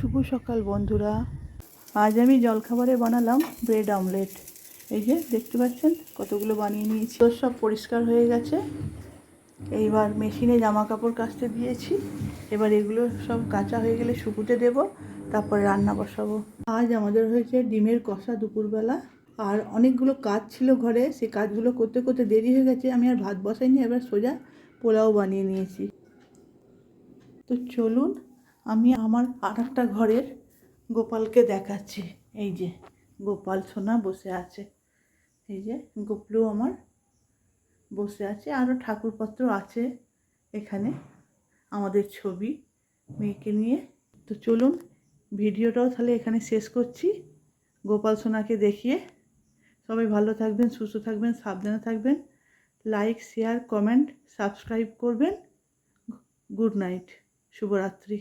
শুভ সকাল বন্ধুরা। আজ আমি জলখাবারে বানালাম ব্রেড অমলেট। এই যে দেখতে পাচ্ছেন কতগুলো বানিয়ে নিয়েছি। তো সব পরিষ্কার হয়ে গেছে। এইবার মেশিনে জামা কাপড় কাচতে দিয়েছি। এবার এগুলো সব কাঁচা হয়ে গেলে শুকুতে দেব, তারপর রান্না বসাবো। আজ আমাদের হয়েছে ডিমের কষা দুপুরবেলা। আর অনেকগুলো কাজ ছিল ঘরে, সেই কাজগুলো করতে করতে দেরি হয়ে গেছে। আমি আর ভাত বসাইনি, এবার সোজা পোলাও বানিয়ে নিয়েছি। তো চলুন আমি আমার আর একটা ঘরের গোপালকে দেখাচ্ছি। এই যে গোপাল সোনা বসে আছে, এই যে গোপলু আমার বসে আছে। আরও ঠাকুরপত্র আছে এখানে, আমাদের ছবি মেয়েকে নিয়ে। তো চলুন ভিডিওটাও তাহলে এখানে শেষ করছি গোপাল সোনাকে দেখিয়ে। সবাই ভালো থাকবেন, সুস্থ থাকবেন, সাবধানে থাকবেন। লাইক, শেয়ার, কমেন্ট, সাবস্ক্রাইব করবেন। গুড নাইট, শুভরাত্রি।